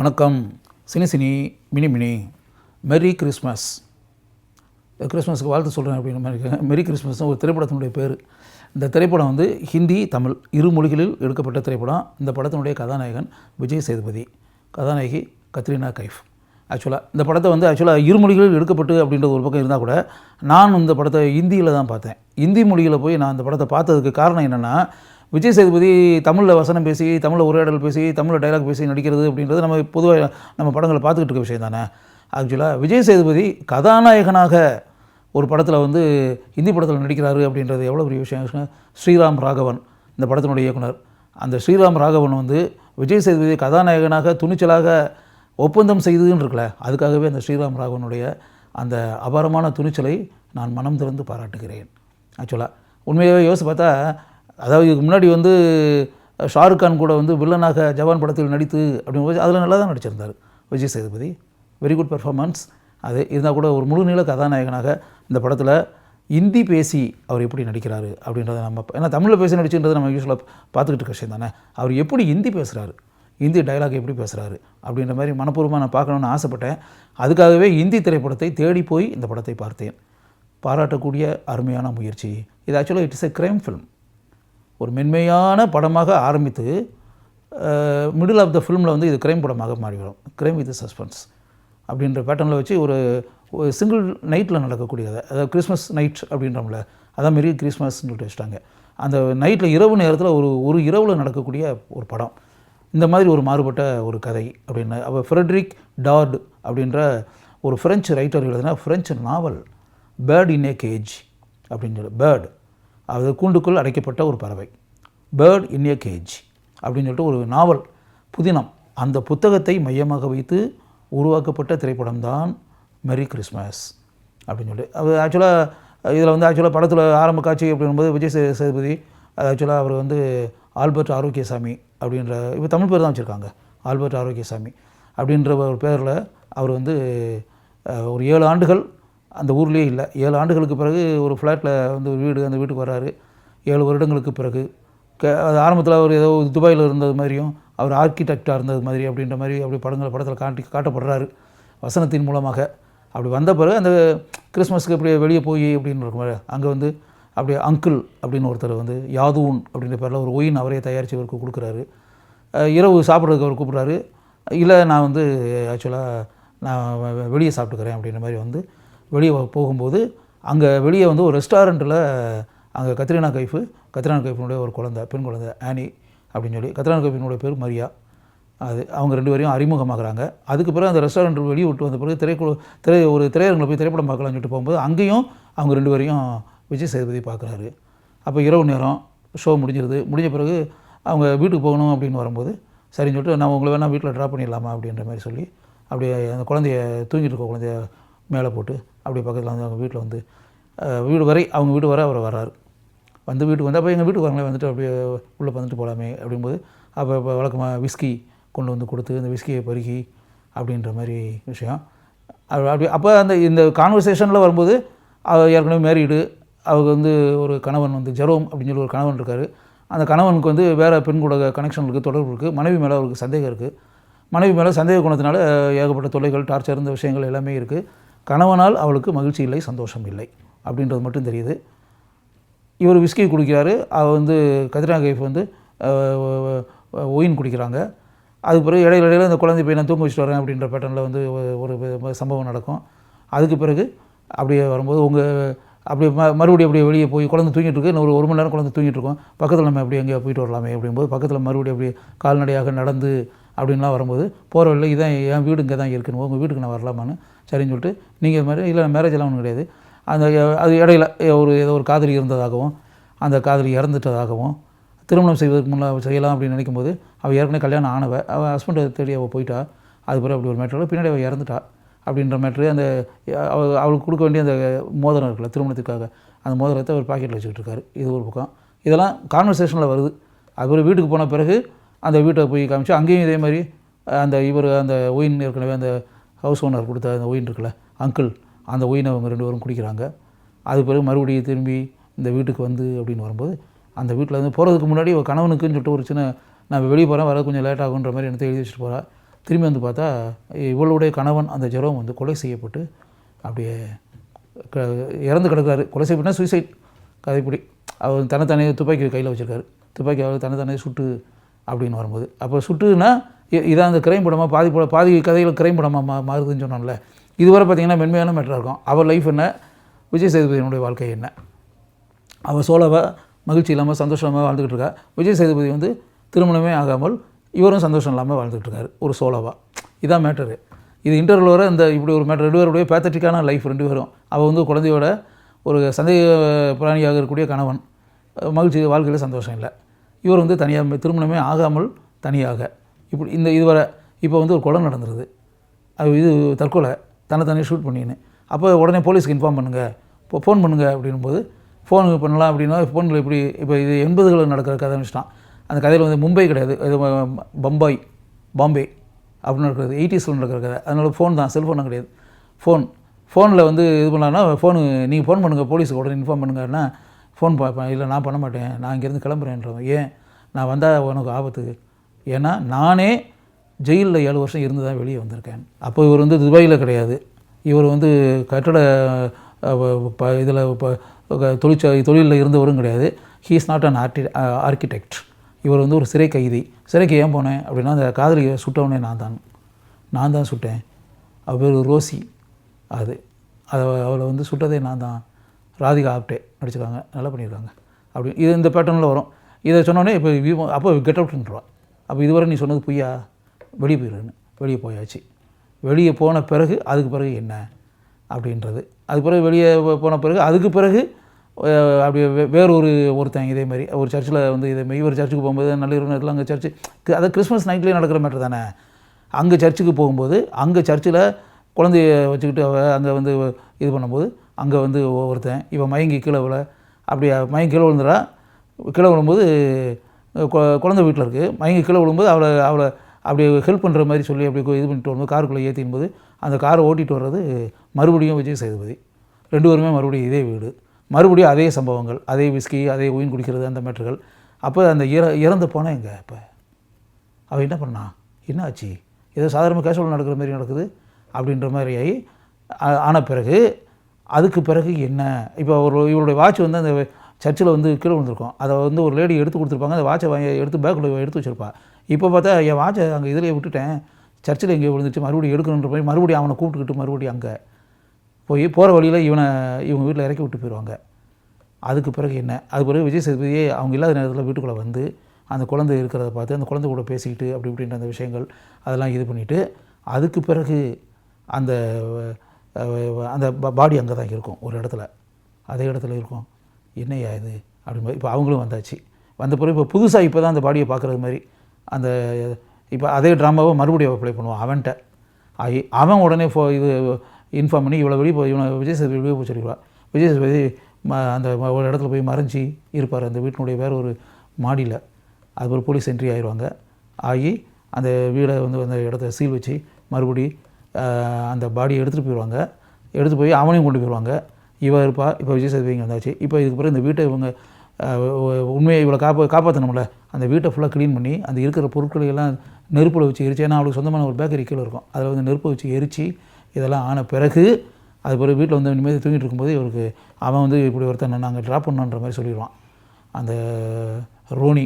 வணக்கம். சினி சினி மினி மினி மெரி கிறிஸ்மஸ். கிறிஸ்மஸுக்கு வாழ்த்து சொல்கிறேன் அப்படின்ற மாதிரி. மெரி கிறிஸ்மஸ் ஒரு திரைப்படத்தினுடைய பேர். இந்த திரைப்படம் வந்து ஹிந்தி தமிழ் இரு மொழிகளில் எடுக்கப்பட்ட திரைப்படம். இந்த படத்தினுடைய கதாநாயகன் விஜய் சேதுபதி, கதாநாயகி கத்ரீனா கைஃப். இந்த படத்தை வந்து இரு மொழிகளில் எடுக்கப்பட்டு அப்படின்ற ஒரு பக்கம் இருந்தால் கூட நான் இந்த படத்தை ஹிந்தியில் தான் பார்த்தேன். ஹிந்தி மொழியில் போய் நான் இந்த படத்தை பார்த்ததுக்கு காரணம் என்னென்னா, விஜய் சேதுபதி தமிழில் வசனம் பேசி, தமிழில் உரையாடல் பேசி, தமிழில் டைலாக் பேசி நடிக்கிறது அப்படின்றது நம்ம பொதுவாக நம்ம படங்களை பார்த்துக்கிட்டு இருக்க விஷயம் தானே. விஜய் சேதுபதி கதாநாயகனாக ஒரு படத்தில் வந்து ஹிந்தி படத்தில் நடிக்கிறாரு அப்படின்றது எவ்வளோ பெரிய விஷயம். ஸ்ரீராம் ராகவன் இந்த படத்தினுடைய இயக்குனர். அந்த ஸ்ரீராம் ராகவன் வந்து விஜய் சேதுபதி கதாநாயகனாக துணிச்சலாக ஒப்பந்தம் செய்துன்னு இருக்குல்ல, அதுக்காகவே அந்த ஸ்ரீராம் ராகவனுடைய அந்த அபாரமான துணிச்சலை நான் மனம் திறந்து பாராட்டுகிறேன். உண்மையாகவே யோசிச்சு பார்த்தா, அதாவது இதுக்கு முன்னாடி வந்து ஷாருக் கான் கூட வந்து வில்லனாக ஜவான் படத்தில் நடித்து அப்படிங்கும்போது அதில் நல்லா தான் நடிச்சிருந்தார் Vijay Sethupathi. Very good performance. அது இருந்தால் கூட ஒரு முழுநீள கதாநாயகனாக இந்த படத்தில் ஹிந்தி பேசி அவர் எப்படி நடிக்கிறாரு அப்படின்றத நம்ம, ஏன்னா தமிழில் பேசி நடிச்சுன்றது நம்ம யூஸ்வலாக பார்த்துக்கிட்டு இருக்க விஷயம் தானே. அவர் எப்படி ஹிந்தி பேசுகிறாரு, ஹிந்தி டைலாக் எப்படி பேசுகிறாரு அப்படின்ற மாதிரி மனப்பூர்வமாக நான் பார்க்கணுன்னு ஆசைப்பட்டேன். அதுக்காகவே ஹிந்தி திரைப்படத்தை தேடி போய் இந்த படத்தை பார்த்தேன். பாராட்டக்கூடிய அருமையான முயற்சி இது. ஆக்சுவலாக it is a crime film. ஒரு மென்மையான படமாக ஆரம்பித்து மிடில் ஆஃப் த ஃபிலிமில் வந்து இது கிரைம் படமாக மாறிவிடும். கிரைம் வித் சஸ்பென்ஸ் அப்படின்ற பேட்டர்னில் வச்சு ஒரு சிங்கிள் நைட்டில் நடக்கக்கூடிய கதை. அதாவது கிறிஸ்மஸ் நைட் அப்படின்றோம்ல, அதான் மெரி கிறிஸ்மஸ்ன்னு சொல்லிட்டு வச்சுட்டாங்க. அந்த நைட்டில் இரவு நேரத்தில் ஒரு இரவில் நடக்கக்கூடிய ஒரு படம். இந்த மாதிரி ஒரு மாறுபட்ட ஒரு கதை அப்படின்னு அவர் ஃப்ரெட்ரிக் டார்ட் அப்படின்ற ஒரு ஃப்ரெஞ்சு ரைட்டர் எழுதினா ஃப்ரெஞ்சு நாவல் பேர்ட் இன் ஏ கேஜ் அப்படின்னு சொல்லி, பேர்டு அது கூண்டுக்குள் அடைக்கப்பட்ட ஒரு பறவை, பேர்ட் இன் ஏ கேஜ் அப்படின்னு சொல்லிட்டு ஒரு நாவல் புதினம். அந்த புத்தகத்தை மையமாக வைத்து உருவாக்கப்பட்ட திரைப்படம் தான் மெரி கிறிஸ்மஸ் அப்படின்னு சொல்லி. அது இதில் வந்து படத்தில் ஆரம்ப காட்சி அப்படிங்கும்போது விஜய் சேதுபதி அவர் வந்து ஆல்பர்ட் ஆரோக்கியசாமி அப்படின்ற, இப்போ தமிழ் பேர் தான் வச்சுருக்காங்க, ஆல்பர்ட் ஆரோக்கியசாமி அப்படின்ற ஒரு பேரில் அவர் வந்து ஒரு 7 ஆண்டுகள் அந்த ஊர்லேயே இல்லை. 7 ஆண்டுகளுக்கு பிறகு ஒரு ஃப்ளாட்டில் வந்து ஒரு வீடு, அந்த வீட்டுக்கு வர்றாரு. 7 வருடங்களுக்கு பிறகு அது ஆரம்பத்தில் அவர் ஏதோ துபாயில் இருந்தது மாதிரியும், அவர் ஆர்கிடெக்டாக இருந்தது மாதிரி அப்படின்ற மாதிரி அப்படி படத்தில் காட்டப்படுறாரு வசனத்தின் மூலமாக. அப்படி வந்த பிறகு அந்த கிறிஸ்மஸுக்கு அப்படியே வெளியே போய் அப்படின்னு இருக்கும், அங்கே வந்து அப்படியே அங்கிள் அப்படின்னு ஒருத்தர் வந்து யாதூன் அப்படின்ற பேரில் ஒரு ஒயின் அவரே தயாரித்து அவருக்கு கொடுக்குறாரு. இரவு சாப்பிட்றதுக்கு அவர் கூப்பிட்றாரு. இல்லை, நான் வந்து நான் வெளியே சாப்பிட்டுக்கிறேன் அப்படின்ற மாதிரி வந்து வெளியே போகும்போது அங்கே வெளியே வந்து ஒரு ரெஸ்டாரண்ட்டில் அங்கே கத்ரீனா கைஃபினுடைய ஒரு குழந்தை, பெண் குழந்தை ஆனி அப்படின்னு சொல்லி, கத்ரீனா கைஃபினுடைய பேர் மரியா. அது அவங்க 2 பேரையும் அறிமுகமாகறாங்க. அதுக்கு பிறகு அந்த ரெஸ்டாரண்ட் வெளியே விட்டு வந்த பிறகு ஒரு திரையரங்கில் போய் திரைப்படம் பார்க்கலாம்னு சொல்லிட்டு போகும்போது அங்கேயும் அவங்க 2 பேரையும் விஜய் சேதுபதி பார்க்குறாரு. அப்போ இரவு நேரம் ஷோ முடிஞ்ச பிறகு அவங்க வீட்டுக்கு போகணும் அப்படின்னு வரும்போது, சரின்னு சொல்லிட்டு நான் உங்களை வேணால் வீட்டில் ட்ராப் பண்ணிடலாமா அப்படின்ற மாதிரி சொல்லி அப்படியே அந்த குழந்தைய தூங்கிட்டு இருக்க குழந்தைய மேலே போட்டு அப்படியே பக்கத்தில் வந்து அவங்க வீட்டில் வந்து அவங்க வீடு வரை அவர் வர்றாரு. வந்து வீட்டுக்கு வந்து அப்போ எங்கள் வீட்டுக்கு வரங்களே வந்துட்டு அப்படியே உள்ளே வந்துட்டு போகலாமே அப்படிங்கும்போது, அப்போ வழக்கமாக விஸ்கி கொண்டு வந்து கொடுத்து அந்த விஸ்கியை பருகி அப்படின்ற மாதிரி விஷயம். அப்போ இந்த கான்வர்சேஷனில் வரும்போது ஏற்கனவே மேரீடு, அவங்க வந்து ஒரு கணவன் வந்து ஜெரோம் அப்படின்னு சொல்லி ஒரு கணவன் இருக்கார். அந்த கணவனுக்கு வந்து வேறு பெண் கூட கனெக்ஷன் இருக்குது, தொடர்பு இருக்குது. மனைவி மேலே அவருக்கு சந்தேகம் இருக்குது. மனைவி மேலே சந்தேக குணத்தினால ஏகப்பட்ட தொல்லைகள், டார்ச்சர் இருந்த விஷயங்கள் எல்லாமே இருக்குது. கணவனால் அவளுக்கு மகிழ்ச்சி இல்லை, சந்தோஷம் இல்லை அப்படின்றது மட்டும் தெரியுது. இவர் விஸ்கி குடிக்கிறாரு. அவள் வந்து கத்ரீனா கைஃப் வந்து ஒயின் குடிக்கிறாங்க. அதுக்கு பிறகு இடையில அந்த குழந்தை போய் நான் தூங்க வச்சுட்டு வரேன் அப்படின்ற பேட்டர்னில் வந்து ஒரு சம்பவம் நடக்கும். அதுக்கு பிறகு அப்படியே வரும்போது அப்படியே மறுபடியும் அப்படியே வெளியே போய் குழந்தை தூங்கிட்டு இருக்கு. இன்னும் ஒரு மணி நேரம் குழந்தை தூங்கிட்டு இருக்கோம். பக்கத்தில் நம்ம அப்படியே எங்கேயா போயிட்டு வரலாமே அப்படிங்கும்போது பக்கத்தில் மறுபடியும் அப்படியே கால்நடையாக நடந்து அப்படின்லாம் வரும்போது போகிற வழியில் இதான் என் வீடு இங்கே தான் இருக்குன்னு, உங்கள் வீட்டுக்கு நான் வரலாமான்னு சரின்னு சொல்லிட்டு, நீங்கள் இது மாதிரி இல்லை மேரேஜ் எல்லாம் ஒன்றும் கிடையாது. அது இடையில ஏதோ ஒரு காதலி இருந்ததாகவும், அந்த காதலி இறந்துட்டதாகவும், திருமணம் செய்வதற்கு முன்னாடி செய்யலாம் அப்படின்னு நினைக்கும்போது அவள் ஏற்கனவே கல்யாணம் அவள் ஹஸ்பண்டை தேடி அவள் போயிட்டா. அது பிறகு அப்படி ஒரு மேட்டரில் பின்னாடி அவள் இறந்துட்டா அப்படின்ற மேட்ரு. அந்த அவளுக்கு கொடுக்க வேண்டிய அந்த மோதிரம் இருக்குல்ல திருமணத்துக்காக, அந்த மோதிரத்தை அவர் பாக்கெட்டில் வச்சுக்கிட்டு இருக்காரு. இது ஒரு பக்கம். இதெல்லாம் கான்வர்சேஷனில் வருது. அது வீட்டுக்கு போன பிறகு அந்த வீட்டை போய் காமிச்சு அங்கேயும் இதே மாதிரி அந்த ஒயின் ஏற்கனவே அந்த ஹவுஸ் ஓனர் கொடுத்த அந்த ஒயின் இருக்குல்ல அங்கிள், அந்த ஒயினை அவங்க 2 பேரும் குடிக்கிறாங்க. அது பிறகு மறுபடியும் திரும்பி இந்த வீட்டுக்கு வந்து அப்படின்னு வரும்போது, அந்த வீட்டில் வந்து போகிறதுக்கு முன்னாடி கணவனுக்குன்னு சொல்லிட்டு ஒரு சின்ன, நான் வெளியே போகிறேன், வர கொஞ்சம் லேட் ஆகுன்ற மாதிரி எனக்கு எழுதி வச்சுட்டு போகிறா. திரும்பி வந்து பார்த்தா இவளுடைய கணவன் அந்த ஜெரோம் வந்து கொலை செய்யப்பட்டு அப்படியே இறந்து கிடக்கிறாரு. கொலை செய்யப்பட்டா சூசைட் கதைப்படி. அவர் தன்னைத்தானே துப்பாக்கி கையில் வச்சுருக்காரு. துப்பாக்கி அவர் தன்னைத்தானே சுட்டு அப்படின்னு வரும்போது, அப்போ சுட்டுன்னா இதான் அந்த கிரைம் படமாக பாதி கதைகள் கிரைம் படமாக மாறுதுன்னு சொன்னோம்ல. இதுவரை பார்த்திங்கன்னா மென்மையான மேட்டராக இருக்கும். அவர் லைஃப் என்ன, விஜய் சேதுபதியினுடைய வாழ்க்கை என்ன. அவள் சோலோவாக மகிழ்ச்சி இல்லாமல் சந்தோஷமாக வாழ்ந்துக்கிட்டு இருக்கா. விஜய் சேதுபதி வந்து திருமணமே ஆகாமல் இவரும் சந்தோஷம் இல்லாமல் வாழ்ந்துக்கிட்டு இருக்காரு ஒரு சோலோவாக. இதான் மேட்டரு. இது இன்டர்வல் வர இந்த இப்படி ஒரு மேட்டர் 2 பேருடைய பேத்தட்டிக்கான லைஃப் 2 பேரும். அவள் வந்து குழந்தையோட ஒரு சந்தேக பிராணியாக இருக்கக்கூடிய கணவன், மகிழ்ச்சி வாழ்க்கையில் சந்தோஷம் இல்லை. இவர் வந்து தனியாக திருமணமே ஆகாமல் தனியாக இப்படி இதுவரை இப்போ வந்து ஒரு கொலை நடந்துருது. அது இது தற்கொலை, தன்னை ஷூட் பண்ணின்னு. அப்போ உடனே போலீஸ்க்கு இன்ஃபார்ம் பண்ணுங்கள், இப்போ ஃபோன் பண்ணுங்கள் அப்படின்போது ஃபோன் பண்ணலாம் அப்படின்னா ஃபோனில் இப்படி இப்போ இது 80களில் நடக்கிற கதை வச்சுட்டான். அந்த கதையில் வந்து மும்பை கிடையாது, இது பாம்பே அப்படின்னு இருக்கிறது 80ஸில் நடக்கிற கதை. அதனால் ஃபோன் தான், செல்ஃபோனும் கிடையாது. ஃபோனில் வந்து இது பண்ணலான்னா நீங்கள் ஃபோன் பண்ணுங்கள் போலீஸுக்கு உடனே இன்ஃபார்ம் பண்ணுங்கன்னா ஃபோன் பார்ப்பேன். இல்லை நான் பண்ண மாட்டேன், நான் இங்கேருந்து கிளம்புறேன்றவன். ஏன் நான் வந்தால் உனக்கு ஆபத்து, ஏன்னா நானே ஜெயிலில் 7 வருஷம் இருந்து தான் வெளியே வந்திருக்கேன். அப்போ இவர் வந்து துபாயில் கிடையாது, இவர் வந்து கட்டட இதில் தொழிலில் இருந்தவரும் கிடையாது. He is not an architect. இவர் வந்து ஒரு சிறை கைதி. சிறைக்கு ஏன் போனேன் அப்படின்னா, அந்த காதலியை சுட்டவனே நான் தான் சுட்டேன். அவள் பேர் ரோசி. அவளை வந்து சுட்டதே நான் தான். ராதிகா ஆப்டே நடிச்சிருக்காங்க, நல்லா பண்ணியிருக்காங்க. அப்படி இது இந்த பேட்டர்னில் வரும். இதை சொன்னோடனே அப்போ கெட் அவுட்ன்றான். அப்போ இதுவரை நீ சொன்னது பொய்யா, வெளியே போயிடுன்னு. வெளியே போயாச்சு. வெளியே போன பிறகு அதுக்கு பிறகு என்ன அப்படின்றது. அதுக்கு பிறகு வெளியே போன பிறகு அதுக்கு பிறகு அப்படி ஒருத்தன் இதே மாதிரி ஒரு சர்ச்சில் வந்து இதேமாதிரி இவர் சர்ச்சுக்கு போகும்போது நள்ளிரவு நேரத்தில் அங்கே சர்ச்சு, அதாவது கிறிஸ்மஸ் நைட்லேயே நடக்கிற மேட்டர் தானே. அங்கே சர்ச்சுக்கு போகும்போது அங்கே சர்ச்சில் குழந்தைய வச்சுக்கிட்டு அங்கே வந்து இது பண்ணும்போது அங்கே வந்து ஒருத்தன் இவன் மயங்கி கீழே மயங்கி கீழே விழுந்துடா. கீழே விழும்போது குழந்தை வீட்டில் இருக்குது. மயங்கி கீழே விழும்போது அவளை அப்படி ஹெல்ப் பண்ணுற மாதிரி சொல்லி அப்படி இது பண்ணிட்டு வரும்போது காருக்குள்ளே ஏற்றின் போது அந்த காரை ஓட்டிகிட்டு வர்றது மறுபடியும் விஜய் சேதுபதி. 2 பேருமே மறுபடியும் இதே வீடு, மறுபடியும் அதே சம்பவங்கள், அதே விஸ்கி, அதே ஒயின் குடிக்கிறது, அந்த மேட்டர்கள். அப்போ அந்த இறந்து போனேன் எங்கே இப்போ அவள் என்ன பண்ணா, என்ன ஆச்சு, ஏதோ சாதாரண கேஷுவல் நடக்கிற மாதிரி நடக்குது அப்படின்ற மாதிரி ஆன பிறகு அதுக்கு பிறகு என்ன. இப்போ இவருடைய வாட்ச் வந்து அந்த சர்ச்சில் வந்து கீழே விழுந்திருக்கும். அதை வந்து ஒரு லேடி எடுத்து கொடுத்துருப்பாங்க. அந்த வாட்சை எடுத்து பேக்கில் எடுத்து வச்சுருப்பா. இப்போ பார்த்தா என் வாட்சை அங்கே இதிலே விட்டுட்டேன், சர்ச்சில் எங்கேயோ விழுந்துச்சு, மறுபடியும் எடுக்கணுன்ற மாதிரி மறுபடியும் அவனை கூப்பிட்டுக்கிட்டு மறுபடியும் அங்கே போகிற வழியில் இவங்க வீட்டில் இறக்கி விட்டு போயிடுவாங்க. அதுக்கு பிறகு என்ன, அது பிறகு விஜய் சேதுபதியே அவங்க இல்லாத நேரத்தில் வீட்டுக்குள்ளே வந்து அந்த குழந்தை இருக்கிறத பார்த்து அந்த குழந்தை கூட பேசிக்கிட்டு அப்படி இப்படின்ற அந்த விஷயங்கள் அதெல்லாம் இது பண்ணிவிட்டு அதுக்கு பிறகு அந்த அந்த பாடி அங்கே தான் இருக்கும், ஒரு இடத்துல அதே இடத்துல இருக்கும். என்னையா இது அப்படின்போது இப்போ அவங்களும் வந்தாச்சு. வந்த பிறகு இப்போ புதுசாக இப்போ தான் அந்த பாடியை பார்க்குறது மாதிரி அந்த இப்போ அதே ட்ராமாவை மறுபடியும் அப்ளை பண்ணுவான் அவன்கிட்ட. அவன் உடனே இது இன்ஃபார்ம் பண்ணி இவ்வளோ இவனை விஜய் சேதுபதி வெளியே போய் சொல்லிடுவா. விஜய் சேதுபதி அந்த ஒரு இடத்துல போய் மறைஞ்சி இருப்பார் அந்த வீட்டினுடைய வேறு ஒரு மாடியில். அது ஒரு போலீஸ் என்ட்ரி ஆகிடுவாங்க. அந்த வீடை வந்து அந்த இடத்த சீல் வச்சு மறுபடி அந்த பாடியை எடுத்துகிட்டு போயிடுவாங்க. எடுத்து போய் அவனையும் கொண்டு போயிடுவாங்க. இருப்பா. இப்போ விஜய் சேதுபதி இங்கே வந்தாச்சு. இப்போ இதுக்கு பிறகு இந்த வீட்டை இவங்க உண்மையை இவ்வளோ காப்பாற்றணும்ல, அந்த வீட்டை ஃபுல்லாக க்ளீன் பண்ணி அந்த இருக்கிற பொருட்களை எல்லாம் நெருப்பில் வச்சு எரிச்சு, ஏன்னா அவளுக்கு சொந்தமான ஒரு பேக்கரி கீழே இருக்கும், அதில் வந்து நெருப்பை வச்சு எரித்து இதெல்லாம் ஆன பிறகு அது பிறகு வீட்டில் வந்து இனிமேல் தூங்கிட்டு இருக்கும்போது இவருக்கு அவன் வந்து இப்படி ஒருத்தன் நாங்கள் ட்ராப் பண்ணணுன்ற மாதிரி சொல்லிடுவான். அந்த ரோனி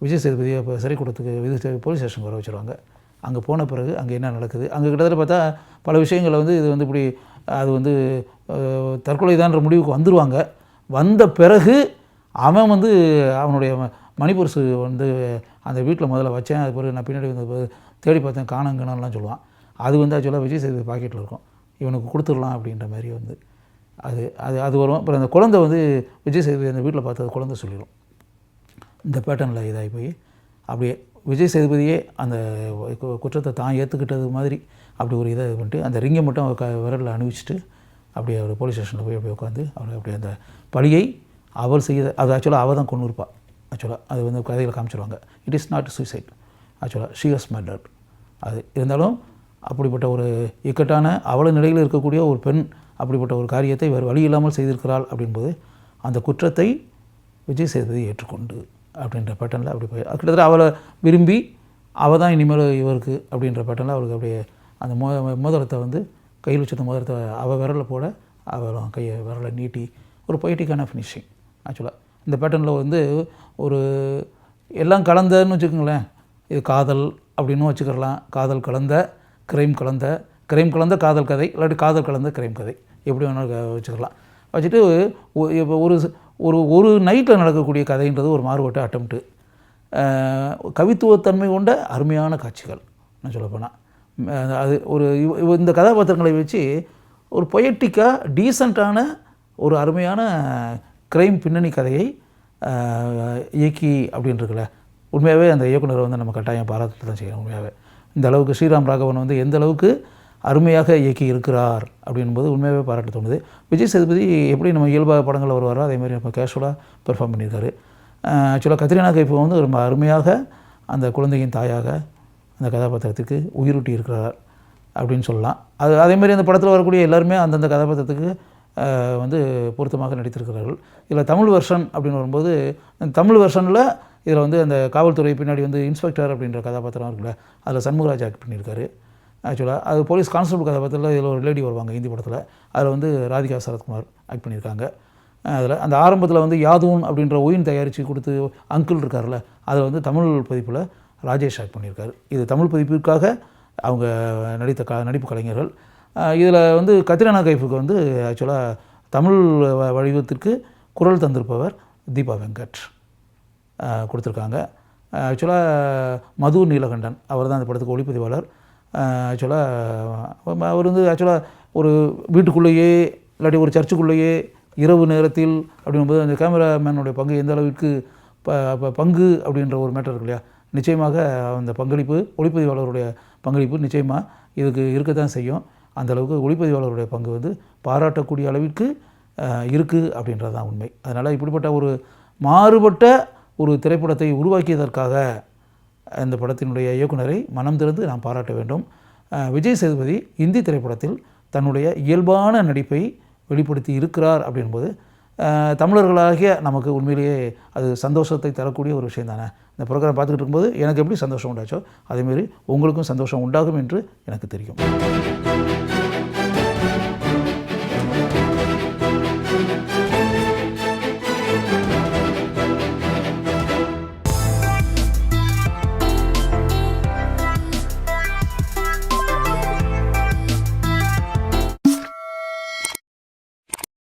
விஜய் சேதுபதியை இப்போ சிறை கூடத்துக்கு போலீஸ் ஸ்டேஷனுக்கு வர வச்சுருவாங்க. அங்கே போன பிறகு அங்கே என்ன நடக்குது, அங்கே கிட்டத்தட்ட பார்த்தா பல விஷயங்களை வந்து இது வந்து இப்படி அது வந்து தற்கொலை தான்ற முடிவுக்கு வந்துடுவாங்க. வந்த பிறகு அவன் வந்து அவனுடைய மணிப்பர்ஸு வந்து அந்த வீட்டில் முதல்ல வச்சேன், அது பிறகு நான் பின்னாடி வந்து தேடி பார்த்தேன் காணங்கணும்லாம் சொல்லுவான். அது வந்து ஆக்சுவலாக விஜய் சேதுபதி பாக்கெட்டில் இருக்கும், இவனுக்கு கொடுத்துடலாம் அப்படின்ற மாதிரி வந்து அது அது அது வரும். அப்புறம் அந்த குழந்தை வந்து விஜய் சேதுபதி அந்த வீட்டில் பார்த்து அது குழந்தை சொல்லிடும். இந்த பேட்டர்னில் இதாகி போய் அப்படியே விஜய் சேதுபதியே அந்த குற்றத்தை தான் ஏற்றுக்கிட்டது மாதிரி அப்படி ஒரு இதை பண்ணிட்டு அந்த ரிங்கை மட்டும் விரலில் அணிவிச்சிட்டு அப்படியே அவர் போலீஸ் ஸ்டேஷனில் போய் அப்படியே உட்காந்து அவர் அப்படியே அந்த பழியை அவள் செய்த அது ஆக்சுவலாக அவள் தான் கொண்டு இருப்பாள். ஆக்சுவலாக அது வந்து கதையில் காமிச்சிருவாங்க. இட் இஸ் நாட் சூசைட், ஆக்சுவலாக ஷி ஹஸ் மர்டர்ட். அது இருந்தாலும் அப்படிப்பட்ட ஒரு இக்கட்டான அவல நிலையில் இருக்கக்கூடிய ஒரு பெண் அப்படிப்பட்ட ஒரு காரியத்தை வேறு வழி இல்லாமல் செய்திருக்கிறாள் அப்படின்போது அந்த குற்றத்தை விஜய் சேதுபதி ஏற்றுக்கொண்டு அப்படின்ற பேட்டர்னில் அப்படி போய் கிட்டத்தட்ட அவளை விரும்பி அவள் தான் இனிமேல் இவருக்கு அப்படின்ற பேட்டர்னில் அவருக்கு அப்படியே அந்த மோதிரத்தை வந்து கையில் வச்சுருந்த மோதிரத்தை அவள் விரலில் போட அவளும் கையை விரலை நீட்டி ஒரு பொய்ட்டிக்கான ஃபினிஷிங். ஆக்சுவலாக இந்த பேட்டர்னில் வந்து ஒரு எல்லாம் கலந்தன்னு வச்சுக்கோங்களேன். இது காதல் அப்படின்னு வச்சுக்கலாம். காதல் கலந்த கிரைம் கலந்த காதல் கதை, இல்லாட்டி காதல் கலந்த கிரைம் கதை, எப்படி வேணாலும் வச்சுக்கலாம். வச்சுட்டு இப்போ ஒரு நைட்டில் நடக்கக்கூடிய கதைன்றது ஒரு மாறுபட்ட அட்டம்ப்ட்டு. கவித்துவத்தன்மை கொண்ட அருமையான காட்சிகள் நான் சொல்லப்போனால். அது இந்த கதாபாத்திரங்களை வச்சு ஒரு பொயட்டிக்காக டீசெண்டான ஒரு அருமையான கிரைம் பின்னணி கதையை இயக்கி அப்படின்ட்டுருக்குல்ல, உண்மையாகவே அந்த இயக்குனரை வந்து நம்ம கட்டாயம் பாராட்டு தான் செய்யணும். உண்மையாகவே இந்த அளவுக்கு ஸ்ரீராம் ராகவன் வந்து எந்த அளவுக்கு அருமையாக இயக்கி இருக்கிறார் அப்படின்போது உண்மையாகவே பாராட்ட தோணுது. விஜய் சேதுபதி எப்படி நம்ம இயல்பாக படங்களில் வருவாரோ அதேமாதிரி நம்ம கேஷுவலாக பெர்ஃபார்ம் பண்ணியிருக்காரு. ஆக்சுவலாக கத்ரீனா கைஃப் வந்து ரொம்ப அருமையாக அந்த குழந்தையின் தாயாக அந்த கதாபாத்திரத்துக்கு உயிரூட்டி இருக்கிறார் அப்படின்னு சொல்லலாம். அதேமாதிரி அந்த படத்தில் வரக்கூடிய எல்லாருமே அந்தந்த கதாபாத்திரத்துக்கு வந்து பொருத்தமாக நடித்திருக்கிறார்கள். இதில் தமிழ் வெர்ஷன் அப்படின்னு வரும்போது, தமிழ் வெர்ஷனில் இதில் வந்து அந்த காவல்துறை பின்னாடி வந்து இன்ஸ்பெக்டர் அப்படின்ற கதாபாத்திரம் இருக்குல்ல, அதில் சண்முகராஜ் ஆக்ட் பண்ணியிருக்காரு. ஆக்சுவலாக அது போலீஸ் கான்ஸ்டபிள் கதாபாத்திரத்தில் இதில் ஒரு லேடி வருவாங்க ஹிந்தி படத்தில், அதில் வந்து ராதிகா சரத்குமார் ஆக்ட் பண்ணியிருக்காங்க. அதில் அந்த ஆரம்பத்தில் வந்து யாதூன் அப்படின்ற ஒயின் தயாரித்து கொடுத்து அங்கிள் இருக்கார்ல, அதில் வந்து தமிழ் பதிப்பில் ராஜேஷ் ஆக்ட் பண்ணியிருக்காரு. இது தமிழ் பதிப்பிற்காக அவங்க நடித்த நடிப்பு கலைஞர்கள். இதில் வந்து கத்ரீனா கைஃபுக்கு வந்து ஆக்சுவலாக தமிழ் வடிவத்திற்கு குரல் தந்திருப்பவர் தீபா வெங்கட் கொடுத்துருக்காங்க. ஆக்சுவலாக மது நீலகண்டன் அவர் தான் அந்த படத்துக்கு ஒளிப்பதிவாளர். ஆக்சுவலாக அவர் வந்து ஆக்சுவலாக ஒரு வீட்டுக்குள்ளேயே இல்லாட்டி ஒரு சர்ச்சுக்குள்ளேயே இரவு நேரத்தில் அப்படிங்கும்போது அந்த கேமராமேனுடைய பங்கு எந்த அளவுக்கு பங்கு அப்படின்ற ஒரு மேட்டர் இருக்கு இல்லையா, நிச்சயமாக அந்த பங்களிப்பு ஒளிப்பதிவாளருடைய பங்களிப்பு நிச்சயமாக இதுக்கு இருக்கத்தான் செய்யும். அந்தளவுக்கு ஒளிப்பதிவாளருடைய பங்கு வந்து பாராட்டக்கூடிய அளவிற்கு இருக்குது அப்படின்றது தான் உண்மை. அதனால் இப்படிப்பட்ட ஒரு மாறுபட்ட ஒரு திரைப்படத்தை உருவாக்கியதற்காக இந்த படத்தினுடைய இயக்குனரை மனம் திறந்து நாம் பாராட்ட வேண்டும். விஜய் சேதுபதி இந்தி திரைப்படத்தில் தன்னுடைய இயல்பான நடிப்பை வெளிப்படுத்தி இருக்கிறார் அப்படின்போது தமிழர்களாகிய நமக்கு உண்மையிலேயே அது சந்தோஷத்தை தரக்கூடிய ஒரு விஷயம் தானே. இந்த ப்ரோக்ராம் பார்த்துக்கிட்டு இருக்கும்போது எனக்கு எப்படி சந்தோஷம் உண்டாச்சோ அதேமாரி உங்களுக்கும் சந்தோஷம் உண்டாகும் என்று எனக்கு தெரியும்.